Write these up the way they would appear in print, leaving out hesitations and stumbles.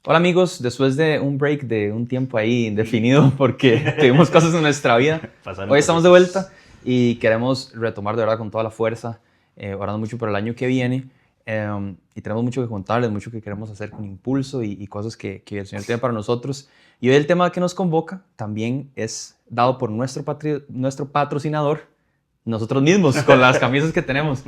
Hola amigos, después de un break de un tiempo ahí indefinido porque tuvimos cosas en nuestra vida, Pasaron hoy estamos de vuelta cositas. y queremos retomar de verdad con toda la fuerza, orando mucho por el año que viene y tenemos mucho que contarles, mucho que queremos hacer con impulso y cosas que el Señor tiene para nosotros. Y hoy el tema que nos convoca también es dado por nuestro patrocinador, nosotros mismos, con las camisas que tenemos.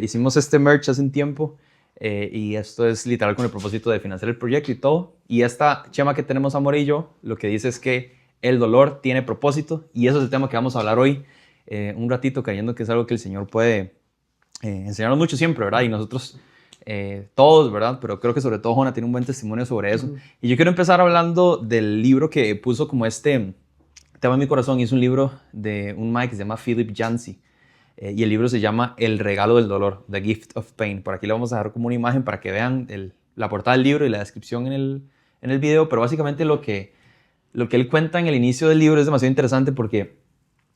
Hicimos este merch hace un tiempo. Y esto es literal con el propósito de financiar el proyecto y todo. Y esta chema que tenemos, Amor y yo, lo que dice es que el dolor tiene propósito. Y eso es el tema que vamos a hablar hoy. Un ratito, creyendo que es algo que el Señor puede enseñarnos mucho siempre, ¿verdad? Y nosotros todos, ¿verdad? Pero creo que sobre todo Jona tiene un buen testimonio sobre eso. Y yo quiero empezar hablando del libro que puso como este tema en mi corazón. Y es un libro de un Mike que se llama Philip Yancey. Y el libro se llama El regalo del dolor, The Gift of Pain. Por aquí le vamos a dejar como una imagen para que vean la portada del libro y la descripción en el video. Pero básicamente lo que él cuenta en el inicio del libro es demasiado interesante porque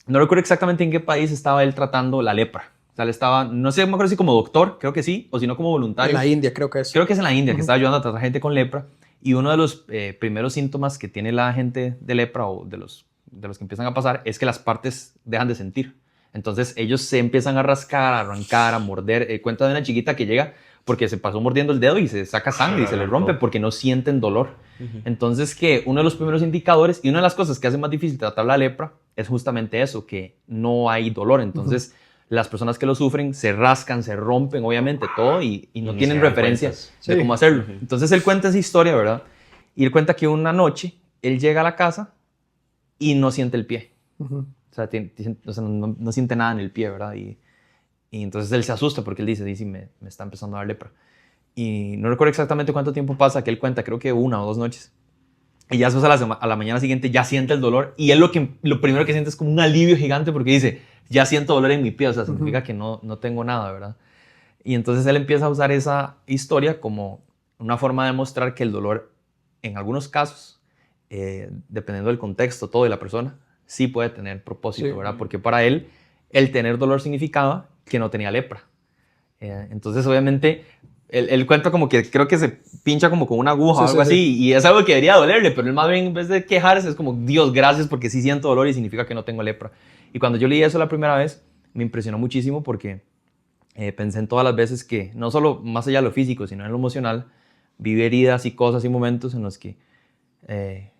no recuerdo exactamente en qué país estaba él tratando la lepra. O sea, él estaba, no sé, me acuerdo si como doctor, creo que sí, o si no como En voluntario. la India creo que es. Creo que es en la India, que Ujú. estaba ayudando a tratar gente con lepra. Y uno de los primeros síntomas que tiene la gente de lepra o de los que empiezan a pasar es que las partes dejan de sentir. Entonces ellos se empiezan a rascar, a arrancar, a morder. Cuenta de una chiquita que llega porque se pasó mordiendo el dedo y se saca Se sangre y lo se le rompe arrancó. porque no sienten dolor. Entonces que uno de los primeros indicadores y una de las cosas que hace más difícil tratar la lepra es justamente eso, que no hay dolor. Ujú. Entonces las personas que lo sufren se rascan, se rompen, obviamente, todo y Y no ni se tienen dan referencia cuentas. de Sí. cómo hacerlo. Ujú. Entonces él cuenta esa historia, ¿verdad? Y él cuenta que una noche él llega a la casa y no siente el pie. Ujú. O sea, no siente nada en el pie, ¿verdad? Y entonces él se asusta porque él dice me está empezando a dar lepra. Y no recuerdo exactamente cuánto tiempo pasa que él cuenta, creo que 1 o 2 noches. Y ya después a la mañana siguiente ya siente el dolor y él lo primero que siente es como un alivio gigante porque dice, ya siento dolor en mi pie, o sea, Ujú. significa que no tengo nada, ¿verdad? Y entonces él empieza a usar esa historia como una forma de mostrar que el dolor, en algunos casos, dependiendo del contexto, todo de la persona, sí puede tener propósito, Sí. ¿verdad? Porque para él, el tener dolor significaba que no tenía lepra. Entonces, obviamente, él cuenta como que creo que se pincha como con una aguja o Sí, algo sí, sí. así, y es algo que debería dolerle, pero él más bien, en vez de quejarse, es como, Dios, gracias porque sí siento dolor y significa que no tengo lepra. Y cuando yo leí eso la primera vez, me impresionó muchísimo porque pensé en todas las veces que, no solo más allá de lo físico, sino en lo emocional, viví heridas y cosas y momentos en los que eh,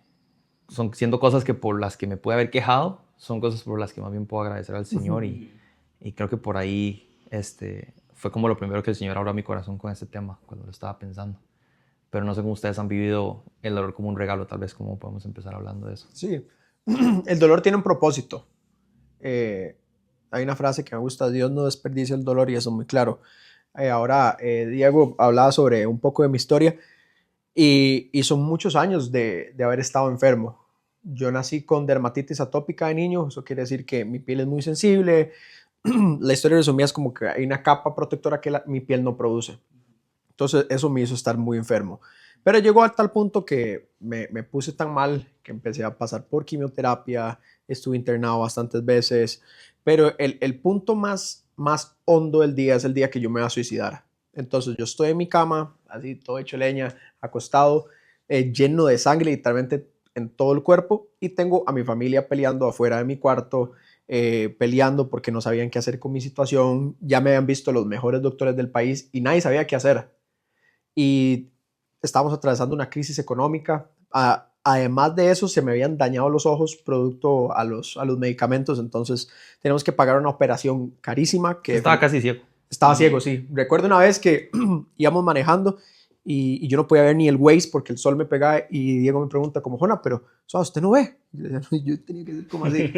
son siendo cosas que por las que me puede haber quejado, son cosas por las que más bien puedo agradecer al Señor Ujú. y creo que por ahí fue como lo primero que el Señor abrió mi corazón con este tema cuando lo estaba pensando. Pero no sé cómo ustedes han vivido el dolor como un regalo, tal vez cómo podemos empezar hablando de eso. Sí. El dolor tiene un propósito. Eh, Hay una frase que me gusta: Dios no desperdicia el dolor, y eso es muy claro. Ahora, Diego hablaba sobre un poco de mi historia, y son muchos años de haber estado enfermo. Yo nací con dermatitis atópica de niño. Eso quiere decir que mi piel es muy sensible. La historia resumida es como que hay una capa protectora que mi piel no produce. Entonces eso me hizo estar muy enfermo. Pero llegó a tal punto que me puse tan mal que empecé a pasar por quimioterapia, estuve internado bastantes veces, pero el punto más hondo del día es el día que yo me voy a suicidar. Entonces yo estoy en mi cama, así todo hecho leña, acostado, lleno de sangre literalmente en todo el cuerpo, y tengo a mi familia peleando afuera de mi cuarto, peleando porque no sabían qué hacer con mi situación. Ya me habían visto los mejores doctores del país y nadie sabía qué hacer, y estábamos atravesando una crisis económica. Además de eso, se me habían dañado los ojos producto a los medicamentos, entonces tenemos que pagar una operación carísima Usted que estaba casi ciego. estaba ciego, sí. Recuerdo una vez que íbamos manejando, y yo no podía ver ni el Waze porque el sol me pegaba, y Diego me pregunta como, Jona, pero ¿usted no ve? Yo tenía que ser como así.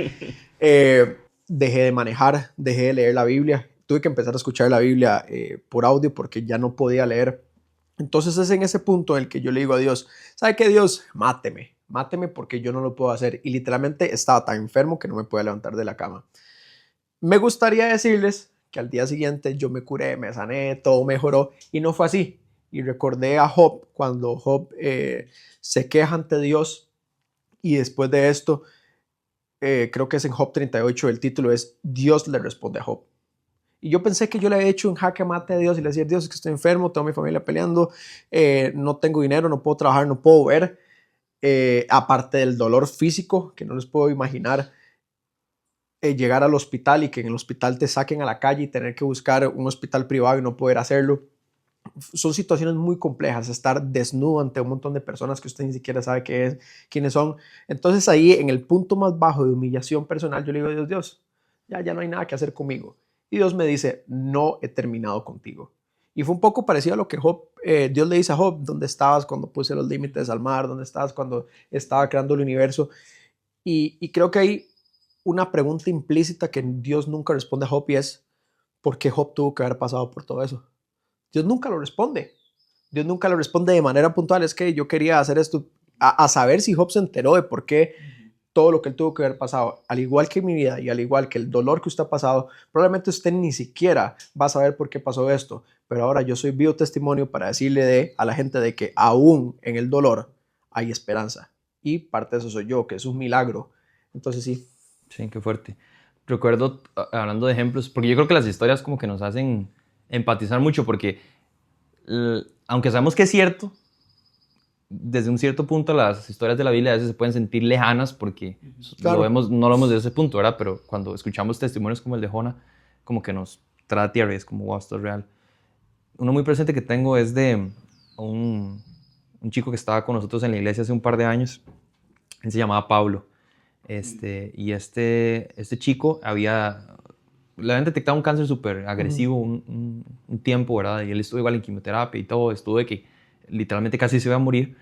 Dejé de manejar, dejé de leer la Biblia, tuve que empezar a escuchar la Biblia por audio porque ya no podía leer. Entonces es en ese punto en el que yo le digo a Dios, ¿sabe qué, Dios? Máteme, máteme porque yo no lo puedo hacer. Y literalmente estaba tan enfermo que no me podía levantar de la cama. Me gustaría decirles que al día siguiente yo me curé, me sané, todo mejoró, y no fue así. Y recordé a Job cuando Job se queja ante Dios, y después de esto, creo que es en Job 38, el título es Dios le responde a Job. Y yo pensé que yo le había hecho un jaque mate a Dios y le decía, Dios, es que estoy enfermo, tengo a mi familia peleando, no tengo dinero, no puedo trabajar, no puedo ver. Aparte del dolor físico, que no les puedo imaginar, llegar al hospital y que en el hospital te saquen a la calle y tener que buscar un hospital privado y no poder hacerlo. Son situaciones muy complejas, estar desnudo ante un montón de personas que usted ni siquiera sabe quiénes son. Entonces ahí en el punto más bajo de humillación personal, yo le digo, Dios, ya no hay nada que hacer conmigo. Y Dios me dice, no he terminado contigo. Y fue un poco parecido a lo que Dios le dice a Job, ¿dónde estabas cuando puse los límites al mar? ¿Dónde estabas cuando estaba creando el universo? Y creo que hay una pregunta implícita que Dios nunca responde a Job y es, ¿por qué Job tuvo que haber pasado por todo eso? Dios nunca lo responde. Dios nunca lo responde de manera puntual. Es que yo quería hacer esto a saber si Job se enteró de por qué todo lo que él tuvo que haber pasado, al igual que mi vida y al igual que el dolor que usted ha pasado, probablemente usted ni siquiera va a saber por qué pasó esto. Pero ahora yo soy vivo testimonio para decirle a la gente de que aún en el dolor hay esperanza. Y parte de eso soy yo, que es un milagro. Entonces sí. Sí, qué fuerte. Recuerdo, hablando de ejemplos, porque yo creo que las historias como que nos hacen empatizar mucho, porque aunque sabemos que es cierto, desde un cierto punto las historias de la Biblia a veces se pueden sentir lejanas porque Claro. no lo vemos desde ese punto, ¿verdad? Pero cuando escuchamos testimonios como el de Jonah, como que nos trae a tierra y es como, wow, esto es real. Uno muy presente que tengo es de un chico que estaba con nosotros en la iglesia hace un par de años. Él se llamaba Pablo. Y este chico le habían detectado un cáncer súper agresivo un tiempo, ¿verdad? Y él estuvo igual en quimioterapia y todo, estuvo de que literalmente casi se iba a morir.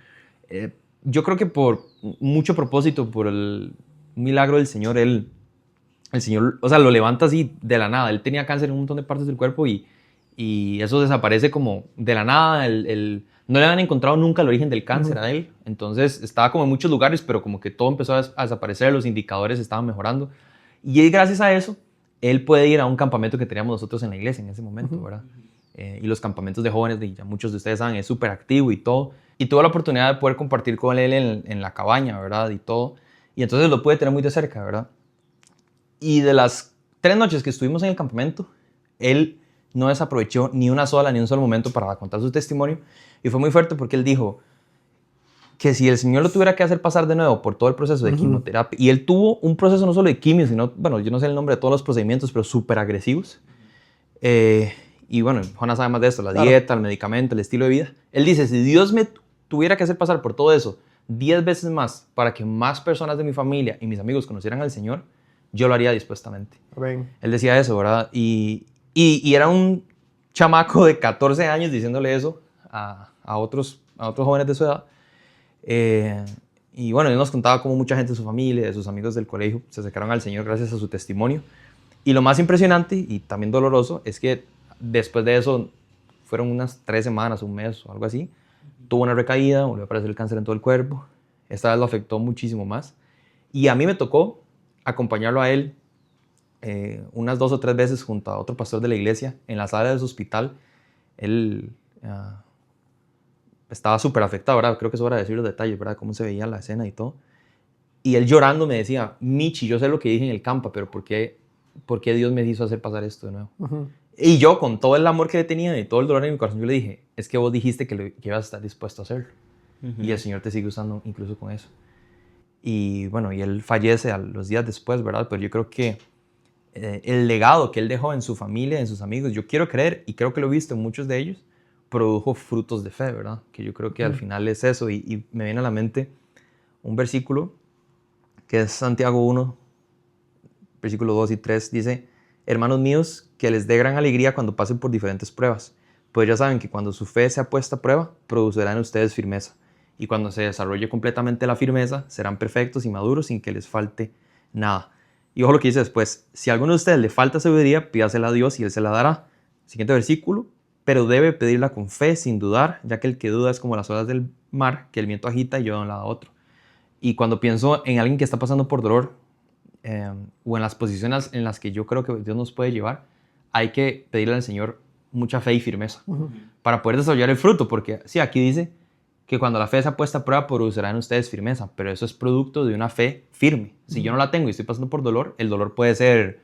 Yo creo que por mucho propósito, por el milagro del Señor, el Señor, o sea, lo levanta así de la nada. Él tenía cáncer en un montón de partes del cuerpo y eso desaparece como de la nada. No le habían encontrado nunca el origen del cáncer a él. Entonces estaba como en muchos lugares, pero como que todo empezó a desaparecer, los indicadores estaban mejorando. Y gracias a eso, él puede ir a un campamento que teníamos nosotros en la iglesia en ese momento, ¿verdad? Y los campamentos de jóvenes, ya muchos de ustedes saben, es súper activo y todo. Y tuve la oportunidad de poder compartir con él en la cabaña, ¿verdad? Y todo. Y entonces lo pude tener muy de cerca, ¿verdad? Y de las 3 noches que estuvimos en el campamento, él no desaprovechó ni una sola, ni un solo momento para contar su testimonio. Y fue muy fuerte porque él dijo que si el Señor lo tuviera que hacer pasar de nuevo por todo el proceso de quimioterapia, y él tuvo un proceso no solo de quimio, sino, bueno, yo no sé el nombre de todos los procedimientos, pero súper agresivos. Y bueno, Jonah sabe más de esto, la dieta, el medicamento, el estilo de vida. Él dice, si Dios me tuviera que hacer pasar por todo eso 10 veces más para que más personas de mi familia y mis amigos conocieran al Señor, yo lo haría dispuestamente. Amén. Él decía eso, ¿verdad? Y era un chamaco de 14 años diciéndole eso a otros jóvenes de su edad. Y bueno, él nos contaba cómo mucha gente de su familia, de sus amigos del colegio, se acercaron al Señor gracias a su testimonio. Y lo más impresionante y también doloroso es que después de eso, fueron unas 3 semanas, un mes o algo así, tuvo una recaída, volvió a aparecer el cáncer en todo el cuerpo. Esta vez lo afectó muchísimo más. Y a mí me tocó acompañarlo a él unas 2 o 3 veces junto a otro pastor de la iglesia en la sala de su hospital. Él estaba súper afectado, ¿verdad? Creo que es hora de decir los detalles, ¿verdad? Cómo se veía la escena y todo. Y él llorando me decía, Michi, yo sé lo que dije en el campo, pero ¿por qué Dios me hizo hacer pasar esto de nuevo? Y yo, con todo el amor que le tenía y todo el dolor en mi corazón, yo le dije, es que vos dijiste que ibas a estar dispuesto a hacerlo. Y el Señor te sigue usando incluso con eso. Y bueno, y él fallece a los días después, ¿verdad? Pero yo creo que el legado que él dejó en su familia, en sus amigos, yo quiero creer, y creo que lo he visto en muchos de ellos, produjo frutos de fe, ¿verdad? Que yo creo que al final es eso. Y me viene a la mente un versículo que es Santiago 1, versículos 2 y 3, dice, hermanos míos, que les dé gran alegría cuando pasen por diferentes pruebas, pues ya saben que cuando su fe sea puesta a prueba, producirá en ustedes firmeza. Y cuando se desarrolle completamente la firmeza, serán perfectos y maduros sin que les falte nada. Y ojo lo que dice después, si a alguno de ustedes le falta sabiduría, pídasela a Dios y Él se la dará. Siguiente versículo, pero debe pedirla con fe, sin dudar, ya que el que duda es como las olas del mar, que el viento agita y lleva de un lado a otro. Y cuando pienso en alguien que está pasando por dolor, o en las posiciones en las que yo creo que Dios nos puede llevar, hay que pedirle al Señor mucha fe y firmeza para poder desarrollar el fruto, porque sí, aquí dice que cuando la fe sea puesta a prueba producirá en ustedes firmeza, pero eso es producto de una fe firme. Si yo no la tengo y estoy pasando por dolor, el dolor puede ser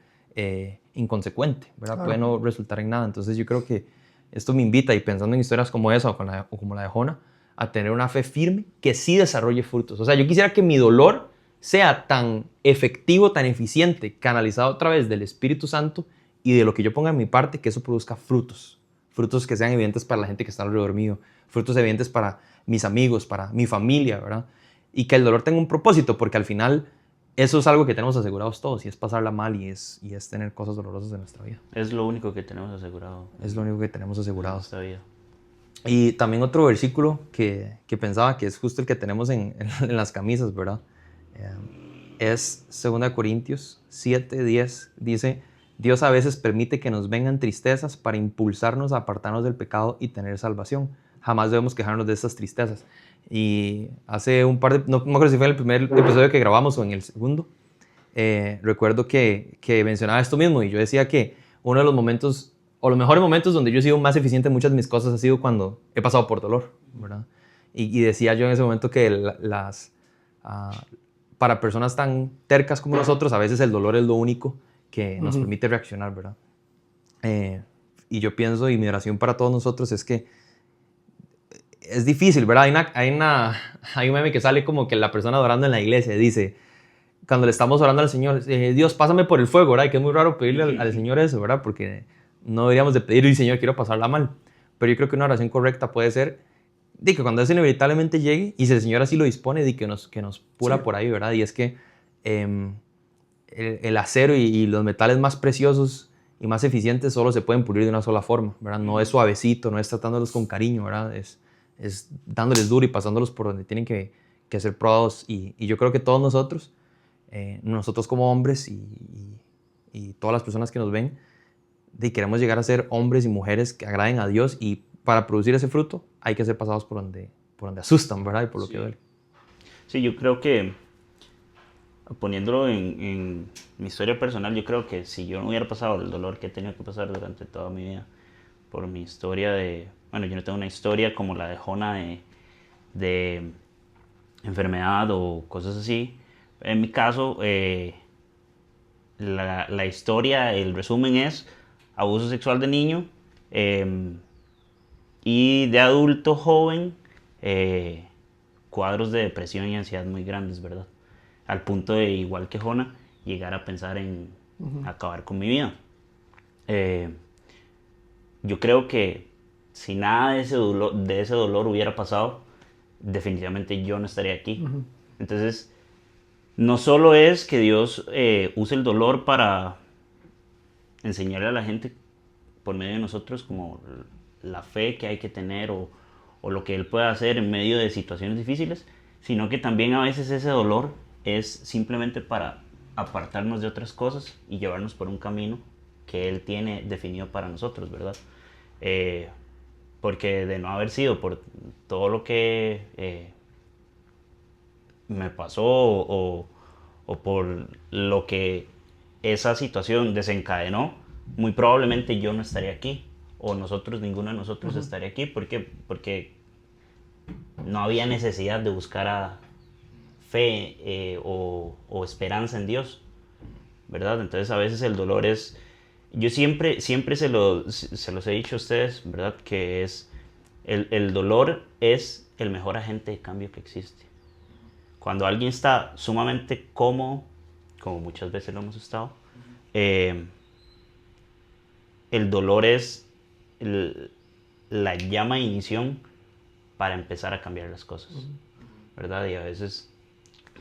inconsecuente, ¿verdad? Claro. Puede no resultar en nada. Entonces yo creo que esto me invita, y pensando en historias como esa o como la de Jona, a tener una fe firme que sí desarrolle frutos. O sea, yo quisiera que mi dolor sea tan efectivo, tan eficiente, canalizado a través del Espíritu Santo y de lo que yo ponga en mi parte, que eso produzca frutos. Frutos que sean evidentes para la gente que está alrededor mío, frutos evidentes para mis amigos, para mi familia, ¿verdad? Y que el dolor tenga un propósito, porque al final eso es algo que tenemos asegurados todos, y es pasarla mal, y es tener cosas dolorosas en nuestra vida. Es lo único que tenemos asegurado. Es lo único que tenemos asegurado. En esta vida. Y también otro versículo que pensaba que es justo el que tenemos en las camisas, ¿verdad? Es 2 Corintios 7:10. Dice, Dios a veces permite que nos vengan tristezas para impulsarnos a apartarnos del pecado y tener salvación. Jamás debemos quejarnos de estas tristezas. Y hace un par de... No me acuerdo si fue en el primer episodio que grabamos o en el segundo. Recuerdo que mencionaba esto mismo, y yo decía que uno de los momentos, o los mejores momentos donde yo he sido más eficiente en muchas de mis cosas, ha sido cuando he pasado por dolor, ¿verdad? Y decía yo en ese momento que para personas tan tercas como nosotros, a veces el dolor es lo único que nos permite reaccionar, ¿verdad? Y yo pienso, y mi oración para todos nosotros es que es difícil, ¿verdad? Hay un meme que sale como que la persona orando en la iglesia dice, cuando le estamos orando al Señor, Dios, pásame por el fuego, ¿verdad? Y que es muy raro pedirle al Señor eso, ¿verdad? Porque no deberíamos de pedir, y Señor, quiero pasarla mal. Pero yo creo que una oración correcta puede ser de que cuando eso inevitablemente llegue, y si el Señor así lo dispone, de que nos pula por ahí, ¿verdad? Y es que el acero y los metales más preciosos y más eficientes solo se pueden pulir de una sola forma, ¿verdad? No es suavecito, no es tratándolos con cariño, ¿verdad? Es dándoles duro y pasándolos por donde tienen que ser probados. Y yo creo que todos nosotros como hombres y todas las personas que nos ven, queremos llegar a ser hombres y mujeres que agraden a Dios, y para producir ese fruto hay que ser pasados por donde asustan, ¿verdad? Y por lo que duele. Sí, yo creo que, poniéndolo en mi historia personal, yo creo que si yo no hubiera pasado el dolor que he tenido que pasar durante toda mi vida, por mi historia bueno, yo no tengo una historia como la de Jona de enfermedad o cosas así. En mi caso, la historia, el resumen es abuso sexual de niño, y de adulto joven, cuadros de depresión y ansiedad muy grandes, ¿verdad? Al punto de, igual que Jona, llegar a pensar en acabar con mi vida. Yo creo que si nada de ese dolor hubiera pasado, definitivamente yo no estaría aquí. Entonces, no solo es que Dios use el dolor para enseñarle a la gente por medio de nosotros como la fe que hay que tener, o lo que Él puede hacer en medio de situaciones difíciles, sino que también a veces ese dolor es simplemente para apartarnos de otras cosas y llevarnos por un camino que Él tiene definido para nosotros, ¿verdad? Porque de no haber sido por todo lo que me pasó, o por lo que esa situación desencadenó, muy probablemente yo no estaría aquí, o ninguno de nosotros estaría aquí. ¿Por qué? Porque no había necesidad de buscar a fe o esperanza en Dios, ¿verdad? Entonces a veces el dolor es... Yo siempre se los he dicho a ustedes, ¿verdad? Que el dolor es el mejor agente de cambio que existe. Cuando alguien está sumamente cómodo, como muchas veces lo hemos estado, el dolor es la llama de inición para empezar a cambiar las cosas, ¿verdad? Y a veces,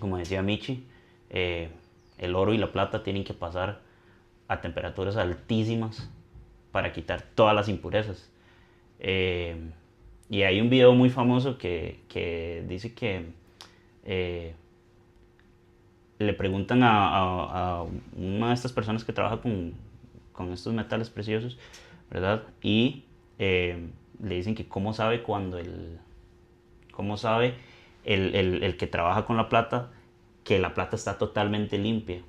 como decía Michi, el oro y la plata tienen que pasar a temperaturas altísimas para quitar todas las impurezas. Y hay un video muy famoso que dice que le preguntan a una de estas personas que trabaja con estos metales preciosos, ¿verdad? Y le dicen que cómo sabe el que trabaja con la plata, que la plata está totalmente limpia.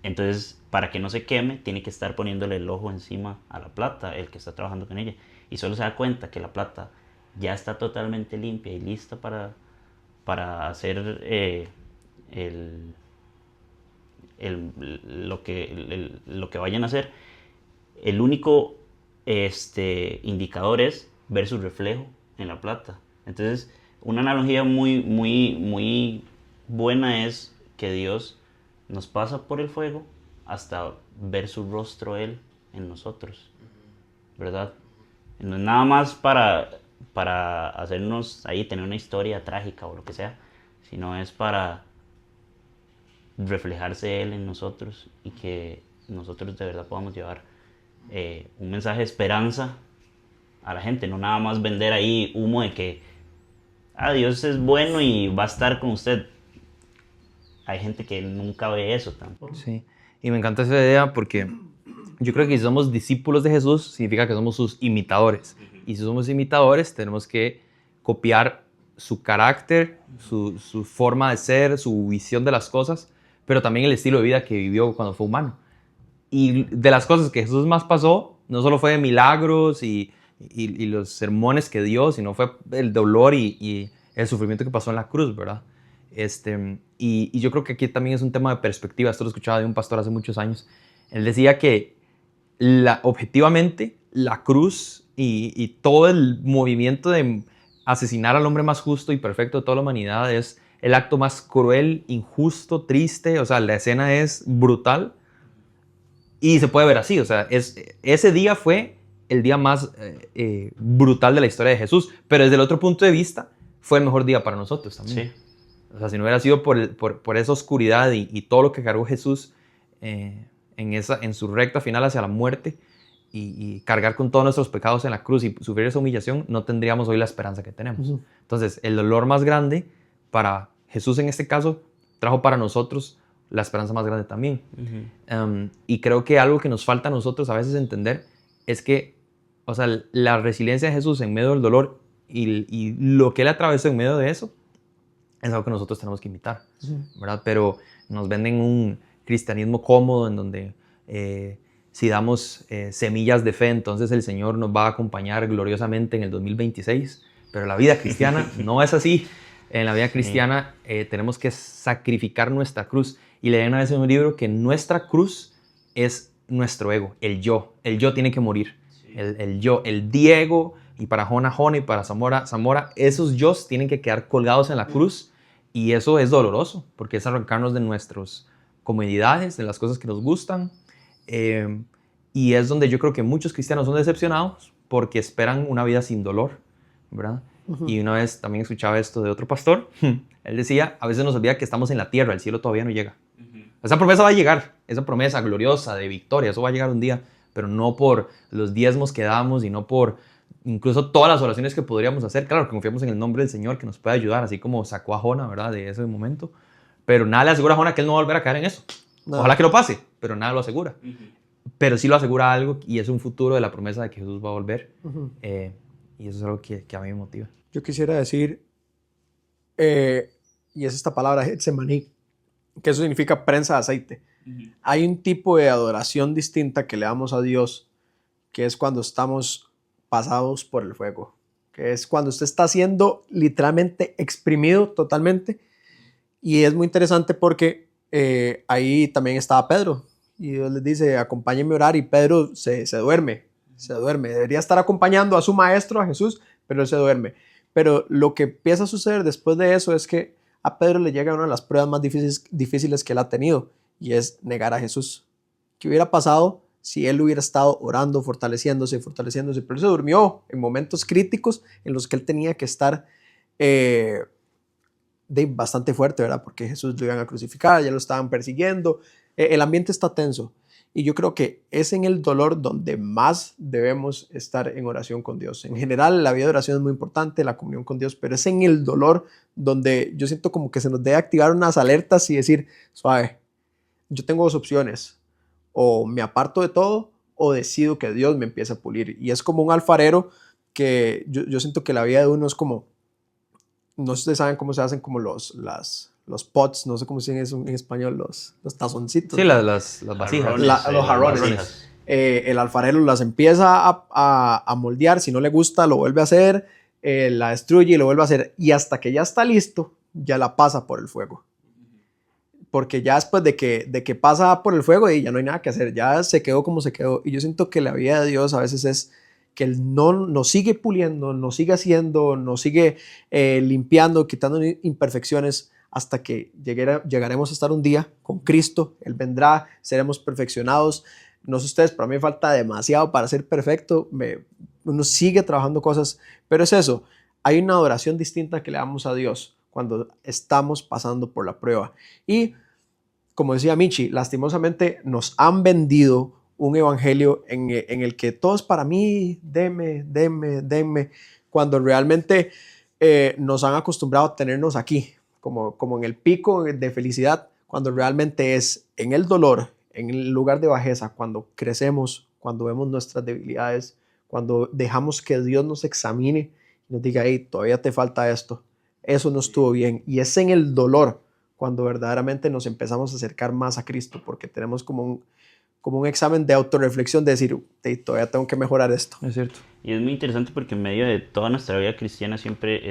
Entonces, para que no se queme, tiene que estar poniéndole el ojo encima a la plata, el que está trabajando con ella. Y solo se da cuenta que la plata ya está totalmente limpia y lista para hacer lo que vayan a hacer, el único indicador es ver su reflejo en la plata. Entonces, una analogía muy buena es que Dios nos pasa por el fuego hasta ver su rostro Él en nosotros, ¿verdad? No es nada más para hacernos ahí tener una historia trágica o lo que sea, sino es para reflejarse Él en nosotros y que nosotros de verdad podamos llevar un mensaje de esperanza a la gente, no nada más vender ahí humo de que Dios es bueno y va a estar con usted. Hay gente que nunca ve eso tampoco. Sí, y me encanta esa idea porque yo creo que si somos discípulos de Jesús, significa que somos sus imitadores. Y si somos imitadores, tenemos que copiar su carácter, su forma de ser, su visión de las cosas, pero también el estilo de vida que vivió cuando fue humano. Y de las cosas que Jesús más pasó, no solo fue milagros y los sermones que dio, sino fue el dolor y el sufrimiento que pasó en la cruz, ¿verdad? Y yo creo que aquí también es un tema de perspectiva. Esto lo escuchaba de un pastor hace muchos años. Él decía que objetivamente la cruz y todo el movimiento de asesinar al hombre más justo y perfecto de toda la humanidad es el acto más cruel, injusto, triste. O sea, la escena es brutal y se puede ver así. O sea, ese día fue el día más brutal de la historia de Jesús, pero desde el otro punto de vista fue el mejor día para nosotros también. Sí. O sea, si no hubiera sido por esa oscuridad y todo lo que cargó Jesús en su recta final hacia la muerte y cargar con todos nuestros pecados en la cruz y sufrir esa humillación, no tendríamos hoy la esperanza que tenemos. Ujú. Entonces, el dolor más grande para Jesús en este caso trajo para nosotros la esperanza más grande también. Y creo que algo que nos falta a nosotros a veces entender es que, o sea, la resiliencia de Jesús en medio del dolor y lo que Él atravesó en medio de eso es algo que nosotros tenemos que imitar, ¿verdad? Pero nos venden un cristianismo cómodo en donde si damos semillas de fe, entonces el Señor nos va a acompañar gloriosamente en el 2026. Pero la vida cristiana no es así. En la vida cristiana tenemos que sacrificar nuestra cruz. Y leí una vez en un libro que nuestra cruz es nuestro ego, el yo. El yo tiene que morir. Sí. El yo, el Diego, y para Jona, y para Zamora, esos yos tienen que quedar colgados en la cruz. Y eso es doloroso, porque es arrancarnos de nuestras comodidades, de las cosas que nos gustan. Y es donde yo creo que muchos cristianos son decepcionados porque esperan una vida sin dolor, ¿verdad? Uh-huh. Y una vez también escuchaba esto de otro pastor. Él decía, a veces nos olvida que estamos en la tierra, el cielo todavía no llega. Uh-huh. Esa promesa va a llegar, esa promesa gloriosa de victoria, eso va a llegar un día, pero no por los diezmos que damos y no por incluso todas las oraciones que podríamos hacer. Claro que confiamos en el nombre del Señor que nos puede ayudar, así como sacó a Jona, ¿verdad? De ese momento. Pero nada le asegura a Jona que él no va a volver a caer en eso. No. Ojalá que lo pase, pero nada lo asegura. Uh-huh. Pero sí lo asegura algo y es un futuro de la promesa de que Jesús va a volver. Uh-huh. Y eso es algo que a mí me motiva. Yo quisiera decir, y es esta palabra, Getsemaní, que eso significa prensa de aceite. Uh-huh. Hay un tipo de adoración distinta que le damos a Dios, que es cuando estamos pasados por el fuego, que es cuando usted está siendo literalmente exprimido totalmente. Y es muy interesante porque ahí también estaba Pedro y Dios les dice, acompáñenme a orar, y Pedro se duerme, debería estar acompañando a su maestro, a Jesús, pero él se duerme. Pero lo que empieza a suceder después de eso es que a Pedro le llega una de las pruebas más difíciles que él ha tenido, y es negar a Jesús. ¿Qué hubiera pasado si él hubiera estado orando, fortaleciéndose? Pero él se durmió en momentos críticos en los que él tenía que estar bastante fuerte, ¿verdad? Porque Jesús lo iban a crucificar, ya lo estaban persiguiendo, el ambiente está tenso. Y yo creo que es en el dolor donde más debemos estar en oración con Dios. En general, la vida de oración es muy importante, la comunión con Dios, pero es en el dolor donde yo siento como que se nos debe activar unas alertas y decir, suave, yo tengo dos opciones: o me aparto de todo o decido que Dios me empiece a pulir. Y es como un alfarero que yo siento que la vida de uno es como, no sé si ustedes saben cómo se hacen como los pots, no sé cómo se dicen eso en español, los tazoncitos. Sí, las vasijas. Los jarrones. El alfarero las empieza a moldear, si no le gusta lo vuelve a hacer, la destruye y lo vuelve a hacer, y hasta que ya está listo, ya la pasa por el fuego. porque ya después de que pasa por el fuego y ya no hay nada que hacer, ya se quedó como se quedó. Y yo siento que la vida de Dios a veces es que Él no nos sigue puliendo, nos sigue haciendo, nos sigue limpiando, quitando imperfecciones hasta que llegaremos a estar un día con Cristo. Él vendrá, seremos perfeccionados. No sé ustedes, pero a mí me falta demasiado para ser perfecto. Uno sigue trabajando cosas, pero es eso. Hay una adoración distinta que le damos a Dios cuando estamos pasando por la prueba. Y como decía Michi, lastimosamente nos han vendido un evangelio en el que todo es para mí, deme, cuando realmente nos han acostumbrado a tenernos aquí, como en el pico de felicidad, cuando realmente es en el dolor, en el lugar de bajeza, cuando crecemos, cuando vemos nuestras debilidades, cuando dejamos que Dios nos examine y nos diga, hey, todavía te falta esto, eso no estuvo bien. Y es en el dolor cuando verdaderamente nos empezamos a acercar más a Cristo, porque tenemos como un examen de autorreflexión de decir, hey, todavía tengo que mejorar esto. Es cierto. Y es muy interesante porque en medio de toda nuestra vida cristiana siempre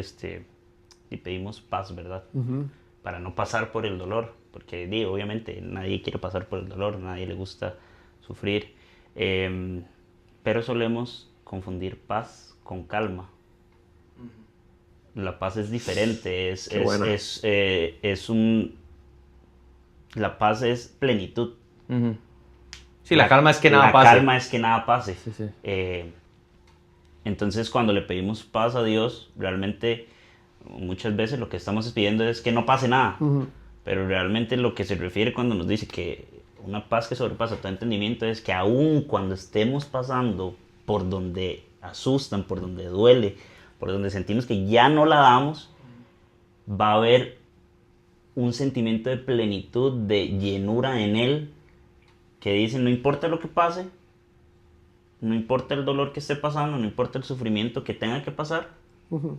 y pedimos paz, ¿verdad? Uh-huh. Para no pasar por el dolor, porque obviamente nadie quiere pasar por el dolor, nadie le gusta sufrir, pero solemos confundir paz con calma. La paz es diferente, la paz es plenitud. Uh-huh. Sí, la calma es que nada pase. La calma es que nada pase. Sí, sí. Entonces, cuando le pedimos paz a Dios, realmente muchas veces lo que estamos pidiendo es que no pase nada. Uh-huh. Pero realmente lo que se refiere cuando nos dice que una paz que sobrepasa todo entendimiento es que aun cuando estemos pasando por donde asustan, por donde duele, por donde sentimos que ya no la damos, va a haber un sentimiento de plenitud, de llenura en Él, que dice, no importa lo que pase, no importa el dolor que esté pasando, no importa el sufrimiento que tenga que pasar, Uh-huh.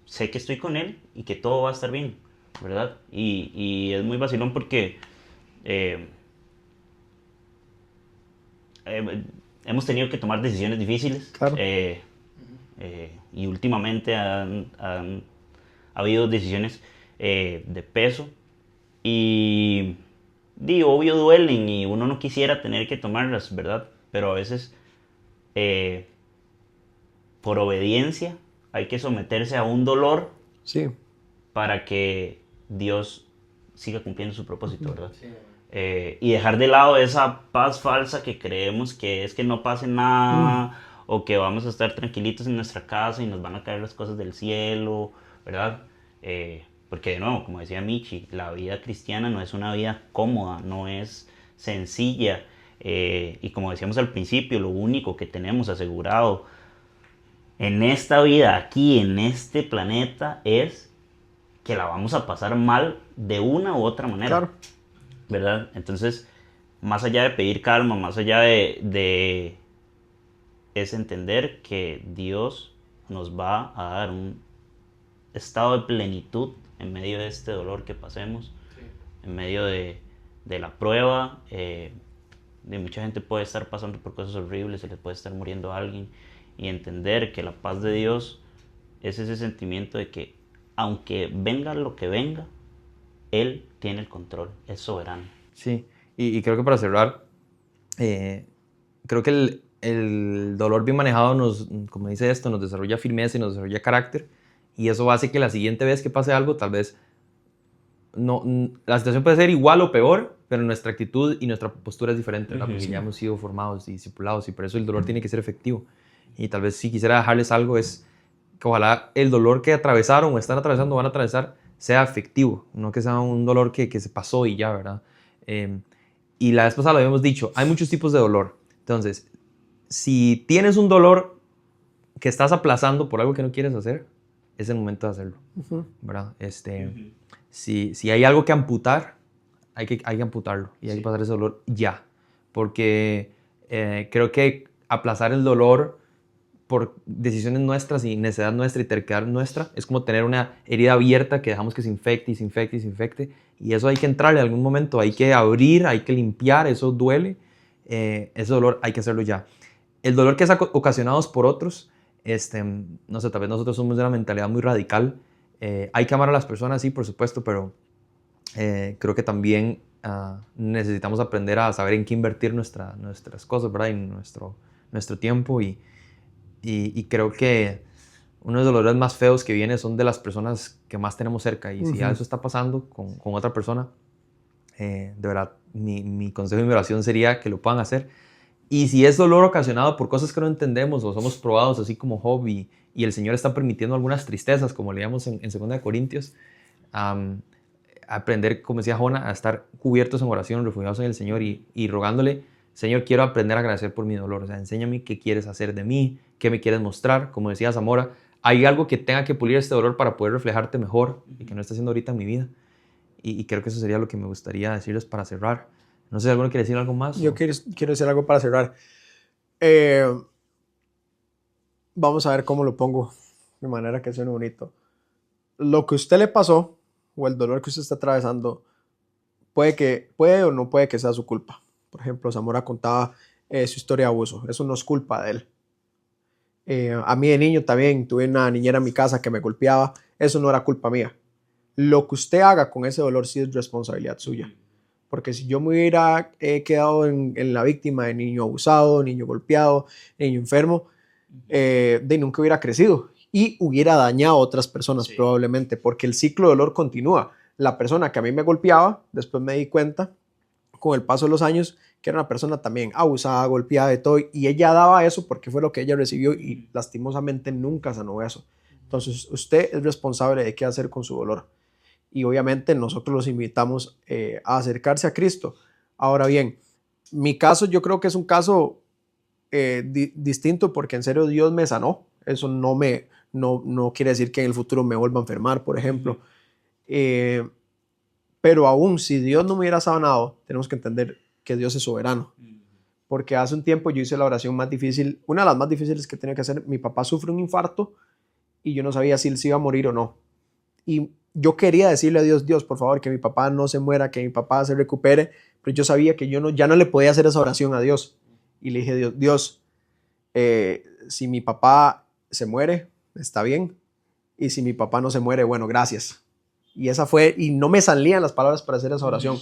sé que estoy con Él y que todo va a estar bien, ¿verdad? Y es muy vacilón porque hemos tenido que tomar decisiones difíciles. Claro. Y últimamente ha habido decisiones de peso y obvio duelen y uno no quisiera tener que tomarlas, ¿verdad? Pero a veces por obediencia hay que someterse a un dolor, sí, para que Dios siga cumpliendo su propósito, ¿verdad? Sí. Y dejar de lado esa paz falsa que creemos que es que no pase nada, o que vamos a estar tranquilitos en nuestra casa y nos van a caer las cosas del cielo, ¿verdad? Porque de nuevo, como decía Michi, la vida cristiana no es una vida cómoda, no es sencilla, y como decíamos al principio, lo único que tenemos asegurado en esta vida, aquí en este planeta, es que la vamos a pasar mal de una u otra manera. claro. ¿Verdad? Entonces, más allá de pedir calma, más allá de es entender que Dios nos va a dar un estado de plenitud en medio de este dolor que pasemos, sí, en medio de la prueba, de mucha gente puede estar pasando por cosas horribles, se les puede estar muriendo a alguien, y entender que la paz de Dios es ese sentimiento de que aunque venga lo que venga, Él tiene el control, es soberano. Sí, y creo que para cerrar, creo que el dolor bien manejado como dice esto, nos desarrolla firmeza y nos desarrolla carácter, y eso hace que la siguiente vez que pase algo, tal vez la situación puede ser igual o peor, pero nuestra actitud y nuestra postura es diferente, ¿verdad? Porque ya hemos sido formados y discipulados, y por eso el dolor tiene que ser efectivo. Y tal vez si quisiera dejarles algo es que ojalá el dolor que atravesaron o están atravesando o van a atravesar sea efectivo, no que sea un dolor que se pasó y ya, ¿verdad? Y la vez pasada lo habíamos dicho, hay muchos tipos de dolor. Entonces, si tienes un dolor que estás aplazando por algo que no quieres hacer, es el momento de hacerlo, Uh-huh. ¿verdad? Si hay algo que amputar, hay que amputarlo y hay que pasar ese dolor ya, porque creo que aplazar el dolor por decisiones nuestras y necesidad nuestra y terquedad nuestra es como tener una herida abierta que dejamos que se infecte y se infecte y se infecte, y eso hay que entrarle en algún momento, hay que abrir, hay que limpiar, eso duele, ese dolor hay que hacerlo ya. El dolor que es ocasionado por otros, no sé, tal vez nosotros somos de una mentalidad muy radical, hay que amar a las personas, sí, por supuesto, pero Creo que también necesitamos aprender a saber en qué invertir nuestras cosas, ¿verdad? Y nuestro tiempo. Y creo que uno de los dolores más feos que viene son de las personas que más tenemos cerca. Y si ya eso está pasando con otra persona, de verdad, mi consejo y mi oración sería que lo puedan hacer. Y si es dolor ocasionado por cosas que no entendemos o somos probados así como Job y el Señor está permitiendo algunas tristezas, como leíamos en 2 Corintios, aprender, como decía Jona, a estar cubiertos en oración, refugiados en el Señor y rogándole, Señor, quiero aprender a agradecer por mi dolor. O sea, enséñame qué quieres hacer de mí, qué me quieres mostrar. Como decía Zamora, hay algo que tenga que pulir este dolor para poder reflejarte mejor y que no está haciendo ahorita en mi vida. Y creo que eso sería lo que me gustaría decirles para cerrar. No sé si alguno quiere decir algo más. Yo O... quiero decir algo para cerrar. Vamos a ver cómo lo pongo de manera que suene bonito. Lo que a usted le pasó o el dolor que usted está atravesando puede o no puede que sea su culpa. Por ejemplo, Zamora contaba su historia de abuso. Eso no es culpa de él. A mí de niño también tuve una niñera en mi casa que me golpeaba. Eso no era culpa mía. Lo que usted haga con ese dolor sí es responsabilidad suya. Porque si yo me hubiera quedado en la víctima de niño abusado, niño golpeado, niño enfermo, de nunca hubiera crecido y hubiera dañado a otras personas probablemente, porque el ciclo de dolor continúa. La persona que a mí me golpeaba, después me di cuenta con el paso de los años que era una persona también abusada, golpeada de todo, y ella daba eso porque fue lo que ella recibió y lastimosamente nunca sanó eso. Entonces usted es responsable de qué hacer con su dolor y obviamente nosotros los invitamos a acercarse a Cristo. Ahora bien, mi caso yo creo que es un caso distinto porque en serio Dios me sanó. Eso no quiere decir que en el futuro me vuelva a enfermar, por ejemplo. Pero aún si Dios no me hubiera sanado, tenemos que entender que Dios es soberano. Porque hace un tiempo yo hice la oración más difícil, una de las más difíciles que tenía que hacer. Mi papá sufre un infarto y yo no sabía si él se iba a morir o no. Y yo quería decirle a Dios, Dios, por favor, que mi papá no se muera, que mi papá se recupere, pero yo sabía que yo ya no le podía hacer esa oración a Dios. Y le dije, Dios, si mi papá se muere, está bien. Y si mi papá no se muere, bueno, gracias. Y esa fue, y no me salían las palabras para hacer esa oración.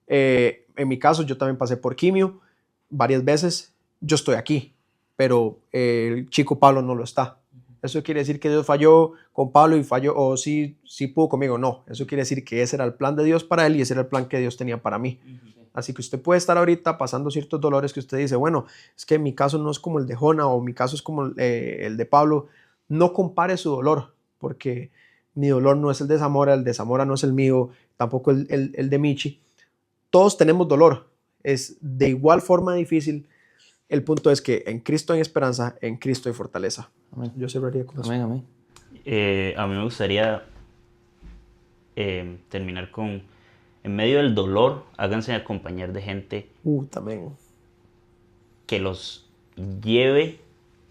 En mi caso, yo también pasé por quimio varias veces. Yo estoy aquí, pero el chico Pablo no lo está. ¿Eso quiere decir que Dios falló con Pablo y falló, o sí pudo conmigo? No, eso quiere decir que ese era el plan de Dios para él y ese era el plan que Dios tenía para mí. Así que usted puede estar ahorita pasando ciertos dolores que usted dice, bueno, es que mi caso no es como el de Jona o mi caso es como el de Pablo. No compare su dolor, porque mi dolor no es el de Zamora no es el mío, tampoco el de Michi. Todos tenemos dolor, es de igual forma difícil. El punto es que en Cristo hay esperanza, en Cristo hay fortaleza. Amén. Yo cerraría con eso. Amén, amén. A mí me gustaría terminar con, en medio del dolor, háganse acompañar de gente También. que los lleve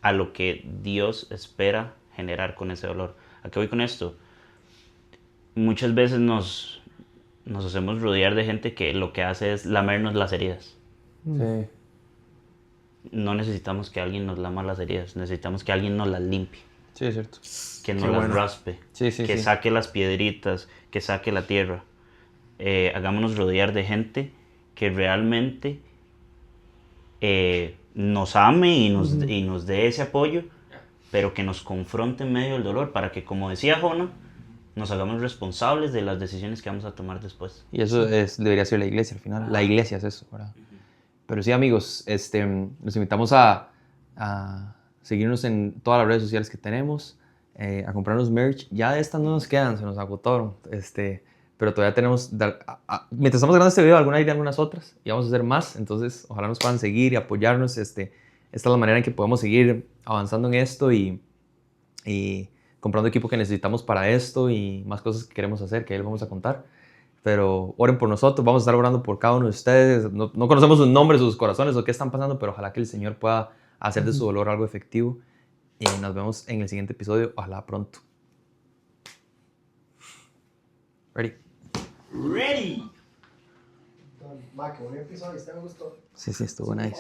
a lo que Dios espera generar con ese dolor. ¿A qué voy con esto? Muchas veces nos hacemos rodear de gente que lo que hace es lamernos las heridas. Sí. No necesitamos que alguien nos lama las heridas, necesitamos que alguien nos las limpie, Sí, es cierto. que nos las raspe, Sí, que saque las piedritas, que saque la tierra. Hagámonos rodear de gente que realmente nos ame y nos dé ese apoyo, pero que nos confronte en medio del dolor para que, como decía Jona, nos hagamos responsables de las decisiones que vamos a tomar después. Y eso debería ser la iglesia al final. La iglesia es eso, ¿verdad? Pero sí, amigos, los invitamos a seguirnos en todas las redes sociales que tenemos, a comprarnos merch. Ya de estas no nos quedan, se nos agotaron. Pero todavía tenemos, mientras estamos grabando este video, hay algunas otras y vamos a hacer más. Entonces, ojalá nos puedan seguir y apoyarnos. Esta es la manera en que podemos seguir avanzando en esto y comprando equipo que necesitamos para esto y más cosas que queremos hacer, que ahí les vamos a contar. Pero oren por nosotros, vamos a estar orando por cada uno de ustedes. No conocemos sus nombres, sus corazones o qué están pasando, pero ojalá que el Señor pueda hacer de su dolor algo efectivo. Y nos vemos en el siguiente episodio. Ojalá pronto. Ready. Ready. Ma, qué buen episodio, este me gustó. Sí, estuvo nice.